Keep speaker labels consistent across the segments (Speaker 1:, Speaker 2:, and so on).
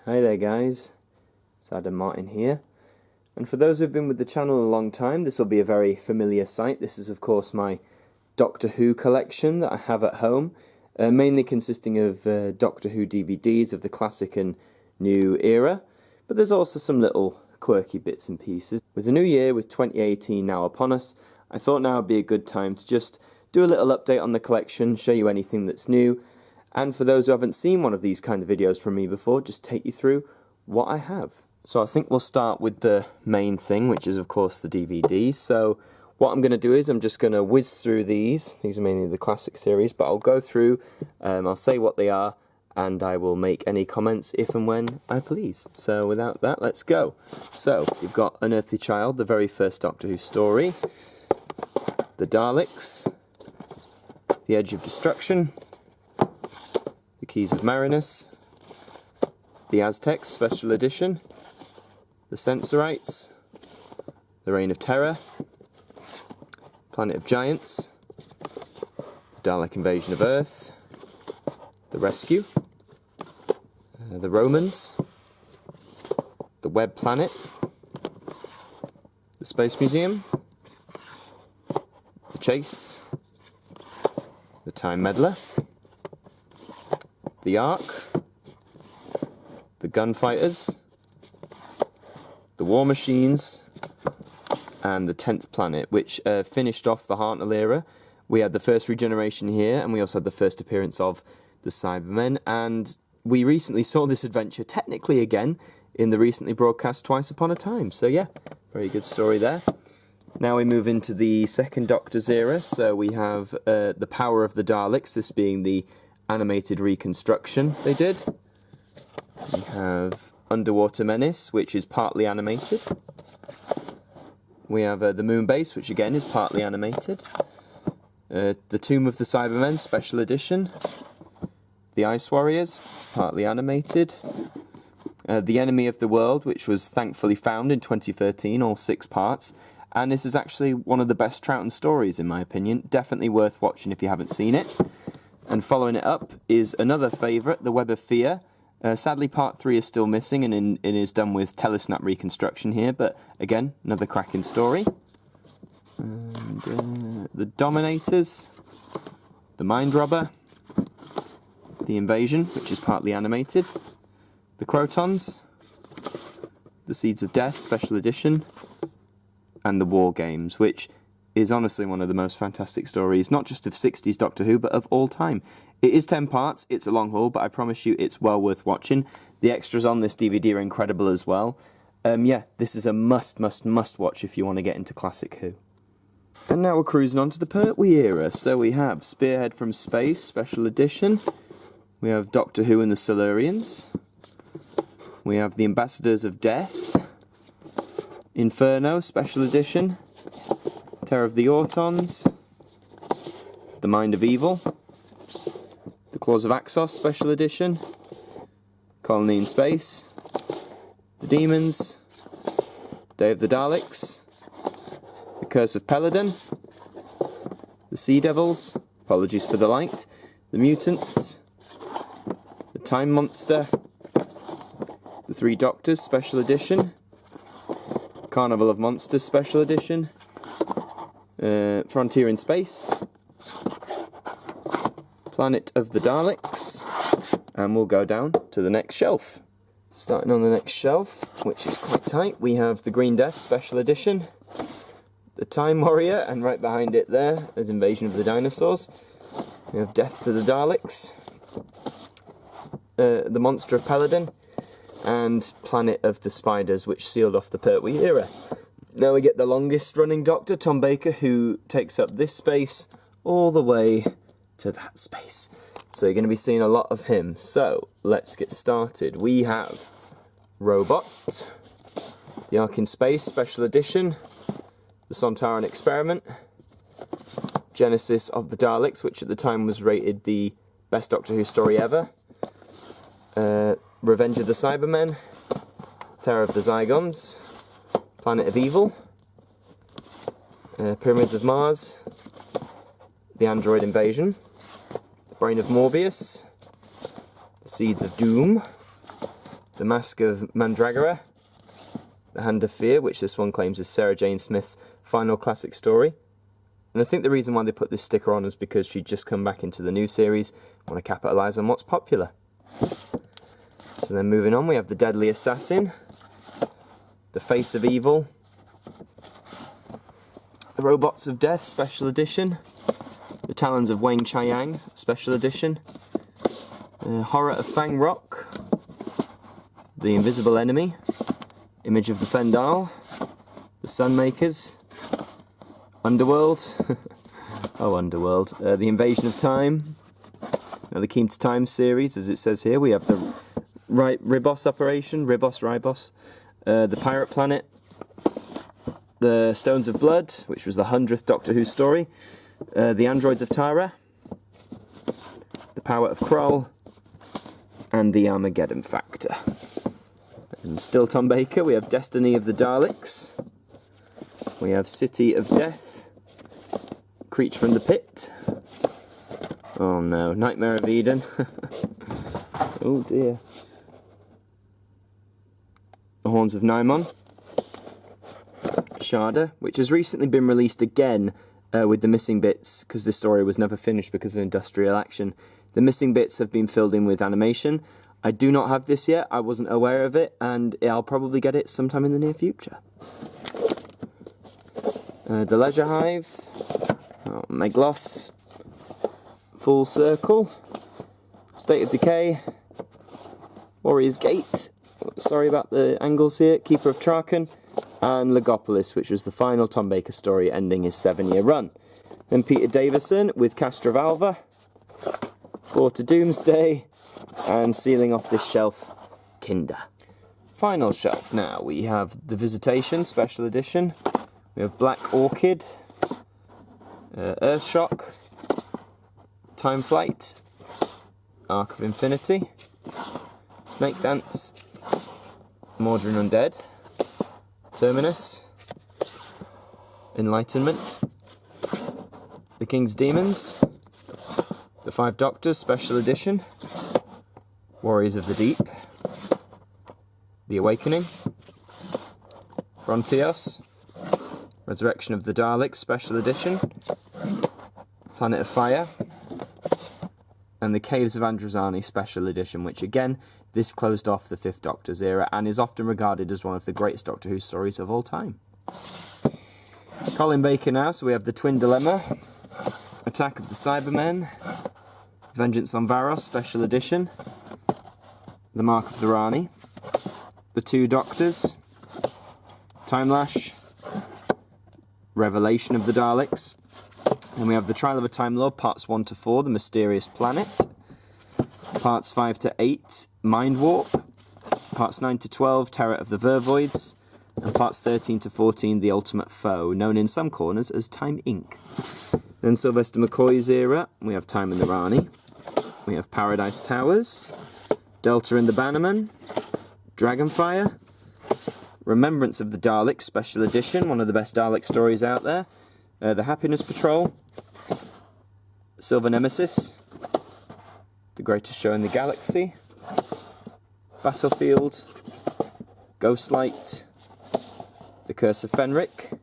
Speaker 1: Hi there guys, it's Adam Martin here, and for those who've been with the channel a long time, this will be a very familiar sight. This is of course my Doctor Who collection that I have at home, mainly consisting of Doctor Who DVDs of the classic and new era, but there's also some little quirky bits and pieces. With the new year, with 2018 now upon us, I thought now would be a good time to just do a little update on the collection, show you anything that's new, and for those who haven't seen one of these kind of videos from me before, just take you through what I have. So I think we'll start with the main thing, which is of course the DVDs. So what I'm going to do is I'm just going to whiz through these. These are mainly the classic series, but I'll go through, I'll say what they are, and I will make any comments if and when I please. So without that, let's go. So you've got Unearthly Child, the very first Doctor Who story, the Daleks, The Edge of Destruction, The Keys of Marinus, The Aztecs Special Edition, The Sensorites, The Reign of Terror, Planet of Giants, The Dalek Invasion of Earth, The Rescue, The Romans, The Web Planet, The Space Museum, The Chase, The Time Meddler, The Ark, The Gunfighters, The War Machines, and The 10th Planet, which finished off the Hartnell era. We had the first regeneration here, and we also had the first appearance of the Cybermen, and we recently saw this adventure technically again in the recently broadcast Twice Upon a Time. So yeah, very good story there. Now we move into the second Doctor's era, so we have The Power of the Daleks, this being the animated reconstruction they did. We have Underwater Menace, which is partly animated. We have The Moon Base, which again is partly animated. The Tomb of the Cybermen Special Edition. The Ice Warriors, partly animated. The Enemy of the World, which was thankfully found in 2013, all 6 parts. And this is actually one of the best Troughton stories, in my opinion. Definitely worth watching if you haven't seen it. And following it up is another favourite, The Web of Fear. Sadly, part 3 is still missing and it is done with telesnap reconstruction here, but again, another cracking story. And, The Dominators, The Mind Robber, The Invasion, which is partly animated, The Crotons, The Seeds of Death Special Edition, and The War Games, which is honestly one of the most fantastic stories, not just of 60s Doctor Who, but of all time. It is 10 parts, it's a long haul, but I promise you it's well worth watching. The extras on this DVD are incredible as well. Yeah, this is a must watch if you want to get into classic Who. And now we're cruising on to the Pertwee era. So we have Spearhead from Space Special Edition. We have Doctor Who and the Silurians. We have The Ambassadors of Death. Inferno Special Edition. Terror of the Autons. The Mind of Evil. The Claws of Axos Special Edition. Colony in Space. The Demons. Day of the Daleks. The Curse of Peladon. The Sea Devils. Apologies for the light. The Mutants. The Time Monster. The Three Doctors Special Edition. Carnival of Monsters Special Edition. Frontier in Space. Planet of the Daleks. And we'll go down to the next shelf. Starting on the next shelf, which is quite tight, we have the Green Death Special Edition. The Time Warrior, and right behind it there is Invasion of the Dinosaurs. We have Death to the Daleks. The Monster of Peladon. And Planet of the Spiders, which sealed off the Pertwee era. Now we get the longest running Doctor, Tom Baker, who takes up this space all the way to that space. So you're going to be seeing a lot of him. So let's get started. We have Robot, The Ark in Space Special Edition, The Sontaran Experiment, Genesis of the Daleks, which at the time was rated the best Doctor Who story ever, Revenge of the Cybermen, Terror of the Zygons, Planet of Evil, Pyramids of Mars, The Android Invasion, Brain of Morbius, The Seeds of Doom, The Mask of Mandragora, The Hand of Fear, which this one claims is Sarah Jane Smith's final classic story. And I think the reason why they put this sticker on is because she'd just come back into the new series, want to capitalise on what's popular. So then moving on, we have The Deadly Assassin, The Face of Evil, The Robots of Death Special Edition, The Talons of Wang Chiang Special Edition, Horror of Fang Rock, The Invisible Enemy, Image of the Fendal, The Sunmakers, Underworld, oh Underworld, The Invasion of Time, the Keen to Time series, as it says here. We have the Ribos Operation, Ribos, The Pirate Planet, The Stones of Blood, which was the 100th Doctor Who story, The Androids of Tara, The Power of Krull, and The Armageddon Factor. And still Tom Baker, we have Destiny of the Daleks, we have City of Death, Creature from the Pit, oh no, Nightmare of Eden, oh dear, The Horns of Nimon, Shada, which has recently been released again with the missing bits, because this story was never finished because of industrial action. The missing bits have been filled in with animation. I do not have this yet, I wasn't aware of it, and I'll probably get it sometime in the near future. The Leisure Hive, Meglos, Full Circle, State of Decay, Warrior's Gate, sorry about the angles here, Keeper of Traken, and Legopolis, which was the final Tom Baker story ending his 7-year run. Then Peter Davison with Castrovalva, Floor to Doomsday, and sealing off this shelf, Kinder. Final shelf now, we have The Visitation Special Edition, we have Black Orchid, Earthshock, Time Flight, Arc of Infinity, Snake Dance, Mordrin Undead, Terminus, Enlightenment, The King's Demons, The Five Doctors Special Edition, Warriors of the Deep, The Awakening, Frontios, Resurrection of the Daleks Special Edition, Planet of Fire, and The Caves of Androzani Special Edition, which again, this closed off the Fifth Doctor's era and is often regarded as one of the greatest Doctor Who stories of all time. Colin Baker now, so we have The Twin Dilemma, Attack of the Cybermen, Vengeance on Varos Special Edition, The Mark of the Rani, The Two Doctors, Timelash, Revelation of the Daleks, and we have The Trial of a Time Lord, Parts 1 to 4, The Mysterious Planet, Parts 5 to 8, Mind Warp, Parts 9 to 12, Terror of the Vervoids, and Parts 13 to 14, The Ultimate Foe, known in some corners as Time Inc. Then Sylvester McCoy's era, we have Time and the Rani, we have Paradise Towers, Delta and the Bannerman, Dragonfire, Remembrance of the Daleks Special Edition, one of the best Dalek stories out there, The Happiness Patrol, Silver Nemesis, The Greatest Show in the Galaxy, Battlefield, Ghostlight, The Curse of Fenric,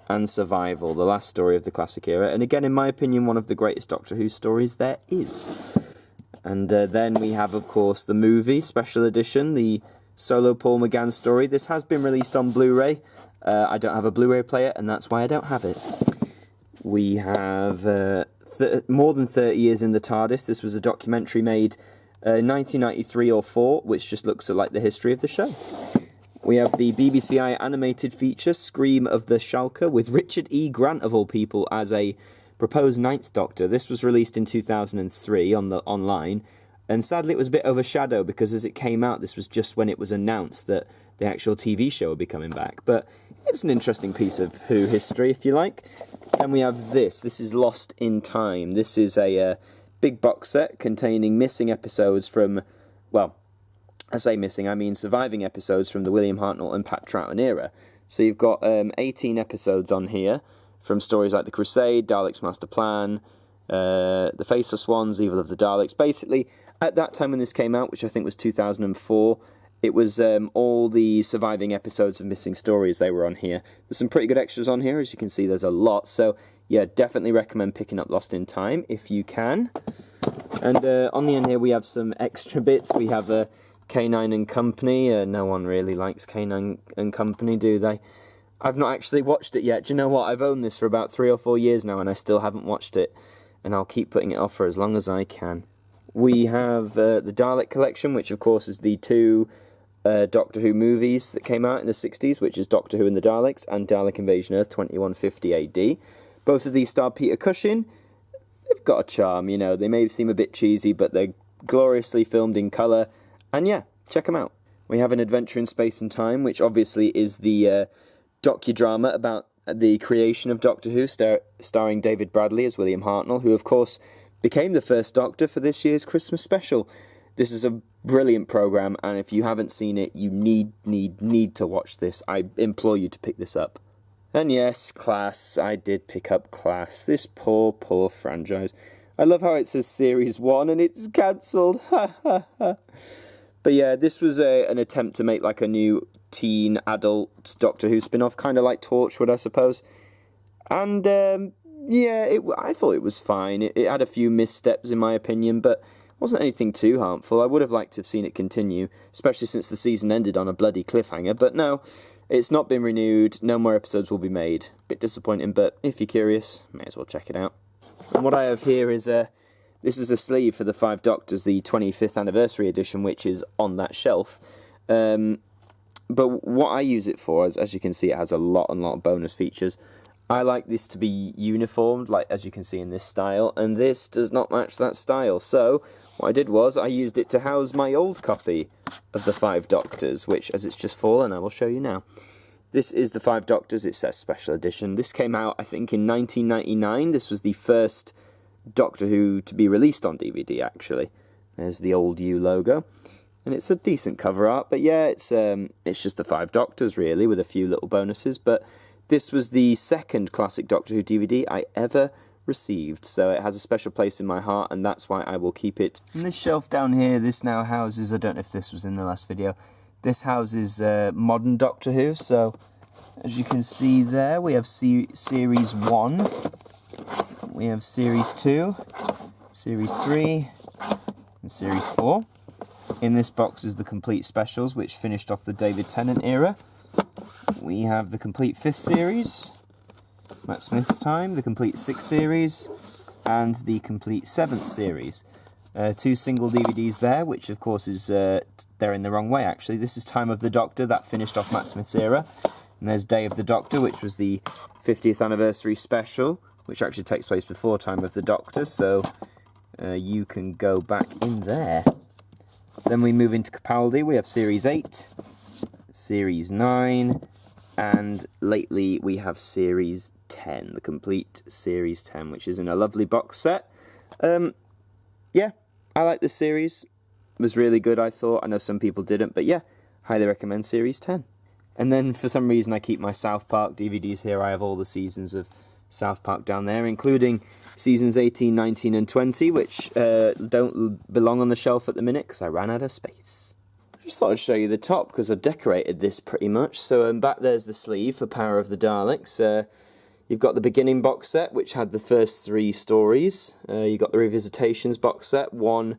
Speaker 1: and Survival, the last story of the classic era, and again, in my opinion, one of the greatest Doctor Who stories there is. And then we have, of course, the movie Special Edition, the solo Paul McGann story. This has been released on Blu-ray. I don't have a Blu-ray player, and that's why I don't have it. We have more than 30 years in the TARDIS. This was a documentary made 1993 or 4, which just looks at like the history of the show. We have the BBC animated feature, Scream of the Shulker, with Richard E. Grant, of all people, as a proposed 9th Doctor. This was released in 2003 on the online, and sadly it was a bit overshadowed because as it came out, this was just when it was announced that the actual TV show would be coming back. But it's an interesting piece of Who history, if you like. Then we have this. This is Lost in Time. This is a big box set containing missing episodes from, well, I say missing, I mean surviving episodes from the William Hartnell and Pat Troughton era. So you've got 18 episodes on here from stories like The Crusade, Daleks' Master Plan, The Faceless Ones, Evil of the Daleks. Basically, at that time when this came out, which I think was 2004, it was all the surviving episodes of Missing Stories they were on here. There's some pretty good extras on here, as you can see there's a lot, so yeah, definitely recommend picking up Lost in Time if you can. And on the end here we have some extra bits. We have K9 and Company. No one really likes K9 and Company, do they? I've not actually watched it yet. Do you know what? I've owned this for about 3 or 4 years now and I still haven't watched it. And I'll keep putting it off for as long as I can. We have the Dalek Collection, which of course is the 2 Doctor Who movies that came out in the 60s, which is Doctor Who and the Daleks and Dalek Invasion Earth 2150 AD. Both of these star Peter Cushing. They've got a charm, you know. They may seem a bit cheesy, but they're gloriously filmed in colour. And yeah, check them out. We have An Adventure in Space and Time, which obviously is the docudrama about the creation of Doctor Who, starring David Bradley as William Hartnell, who of course became the first Doctor for this year's Christmas special. This is a brilliant programme, and if you haven't seen it, you need to watch this. I implore you to pick this up. And yes, Class. I did pick up Class. This poor franchise. I love how it says Series 1 and it's cancelled. Ha ha ha. But yeah, this was an attempt to make like a new teen adult Doctor Who spin-off, kind of like Torchwood, I suppose. And yeah, I thought it was fine. It had a few missteps in my opinion, but wasn't anything too harmful. I would have liked to have seen it continue, especially since the season ended on a bloody cliffhanger, but no, it's not been renewed. No more episodes will be made. Bit disappointing, but if you're curious, may as well check it out. And what I have here is this is a sleeve for the 5 Doctors, the 25th anniversary edition, which is on that shelf. But what I use it for, as you can see, it has a lot of bonus features. I like this to be uniformed, like as you can see in this style, and this does not match that style. So what I did was I used it to house my old copy of the 5 Doctors, which, as it's just fallen, I will show you now. This is the 5 Doctors. It says Special Edition. This came out, I think, in 1999. This was the first Doctor Who to be released on DVD, actually. There's the old U logo. And it's a decent cover art, but yeah, it's just the 5 Doctors, really, with a few little bonuses. But this was the second classic Doctor Who DVD I ever received, so it has a special place in my heart, and that's why I will keep it. And this shelf down here, this now houses, I don't know if this was in the last video, this houses modern Doctor Who. So as you can see there, we have Series 1, we have Series 2, Series 3, and Series 4. In this box is the complete specials, which finished off the David Tennant era. We have the complete 5th series, Matt Smith's time, the complete 6th series, and the complete 7th series. 2 single DVDs there, which of course is, they're in the wrong way actually. This is Time of the Doctor, that finished off Matt Smith's era. And there's Day of the Doctor, which was the 50th anniversary special, which actually takes place before Time of the Doctor, so you can go back in there. Then we move into Capaldi. We have Series 8, Series 9, and lately we have Series 10, the complete Series 10, which is in a lovely box set. Yeah, I like this series. It was really good, I thought. I know some people didn't, but yeah, highly recommend Series 10. And then for some reason I keep my South Park DVDs here. I have all the seasons of South Park down there, including seasons 18, 19 and 20, which don't belong on the shelf at the minute because I ran out of space. I just thought I'd show you the top because I decorated this pretty much. So back there's the sleeve for Power of the Daleks. You've got the beginning box set, which had the first 3 stories. You've got the Revisitations box set, 1,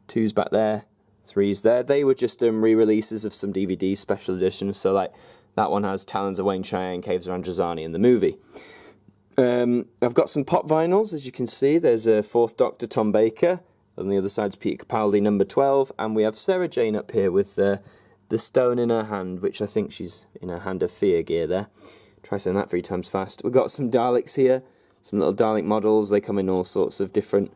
Speaker 1: 2's back there, 3's there. They were just re-releases of some DVD special editions, so like that one has Talons of Weng-Chiang, Caves of Androzani in the movie. I've got some pop vinyls, as you can see. There's a 4th Doctor, Tom Baker. On the other side's Peter Capaldi, number 12. And we have Sarah Jane up here with the stone in her hand, which I think she's in her hand of fear gear there. Try saying that 3 times fast. We've got some Daleks here, some little Dalek models. They come in all sorts of different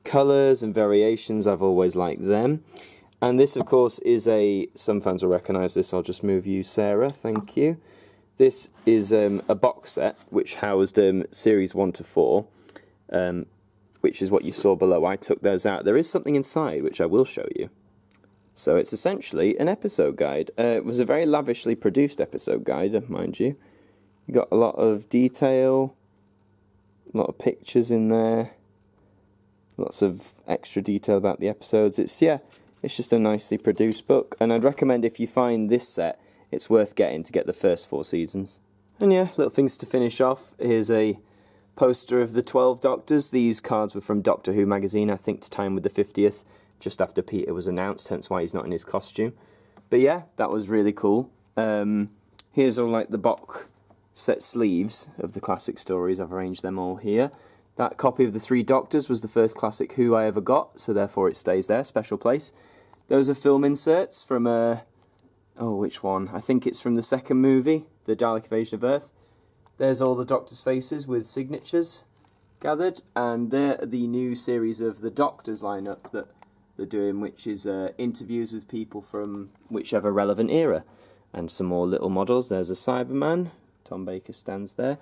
Speaker 1: colours and variations. I've always liked them. And this, of course, is some fans will recognise this. I'll just move you, Sarah. Thank you. This is a box set which housed Series 1 to 4, which is what you saw below. I took those out. There is something inside which I will show you. So it's essentially an episode guide. It was a very lavishly produced episode guide, mind you. You got a lot of detail, a lot of pictures in there, lots of extra detail about the episodes. It's It's just a nicely produced book, and I'd recommend if you find this set, it's worth getting to get the first 4 seasons. And yeah, little things to finish off. Here's a poster of the 12 Doctors. These cards were from Doctor Who magazine, I think to time with the 50th, just after Peter was announced, hence why he's not in his costume. But yeah, that was really cool. Here's all like the box set sleeves of the classic stories. I've arranged them all here. That copy of the 3 Doctors was the first classic Who I ever got, so therefore it stays there, special place. Those are film inserts from oh, which one? I think it's from the second movie, The Dalek Invasion of Earth. There's all the Doctors' faces with signatures gathered, and they're the new series of the Doctors lineup that they're doing, which is interviews with people from whichever relevant era. And some more little models. There's a Cyberman. Tom Baker stands there.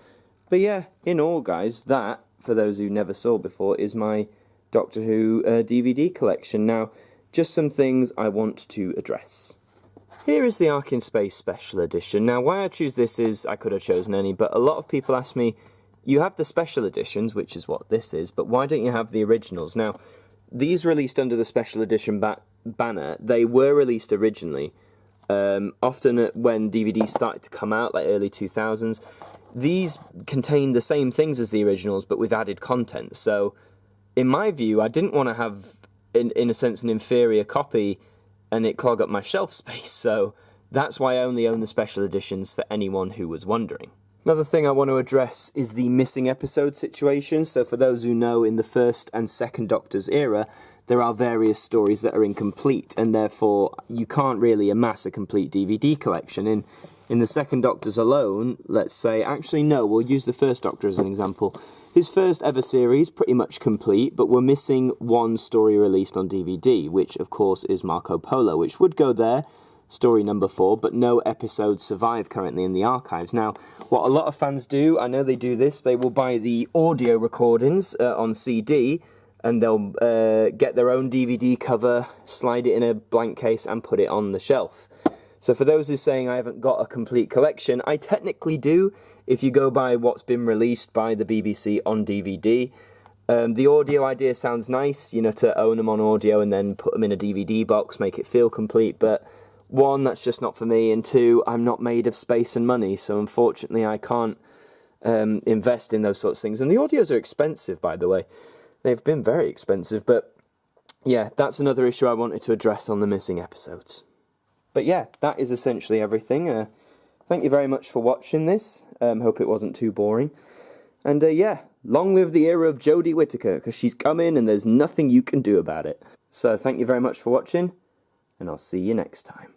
Speaker 1: But yeah, in all, guys, that, for those who never saw before, is my Doctor Who DVD collection. Now, just some things I want to address. Here is the Ark in Space Special Edition. Now, why I choose this is, I could have chosen any, but a lot of people ask me, you have the special editions, which is what this is, but why don't you have the originals? Now, these released under the special edition banner, they were released originally. Often when DVDs started to come out, like early 2000s, these contain the same things as the originals, but with added content. So, in my view, I didn't want to have, in a sense, an inferior copy and it clog up my shelf space. So, that's why I only own the special editions, for anyone who was wondering. Another thing I want to address is the missing episode situation. So, for those who know, in the first and second Doctor's era, there are various stories that are incomplete, and therefore you can't really amass a complete DVD collection. In the second Doctor's alone, let's say, actually no, we'll use the first Doctor as an example. His first ever series, pretty much complete, but we're missing one story released on DVD, which of course is Marco Polo, which would go there, story number 4, but no episodes survive currently in the archives. Now, what a lot of fans do, I know they do this, they will buy the audio recordings on CD, and they'll get their own DVD cover, slide it in a blank case, and put it on the shelf. So for those who are saying I haven't got a complete collection, I technically do, if you go by what's been released by the BBC on DVD. The audio idea sounds nice, you know, to own them on audio and then put them in a DVD box, make it feel complete, but 1, that's just not for me, and 2, I'm not made of space and money, so unfortunately I can't invest in those sorts of things. And the audios are expensive, by the way. They've been very expensive, but yeah, that's another issue I wanted to address on the missing episodes. But yeah, that is essentially everything. Thank you very much for watching this. Hope it wasn't too boring. And yeah, long live the era of Jodie Whittaker, because she's coming and there's nothing you can do about it. So thank you very much for watching, and I'll see you next time.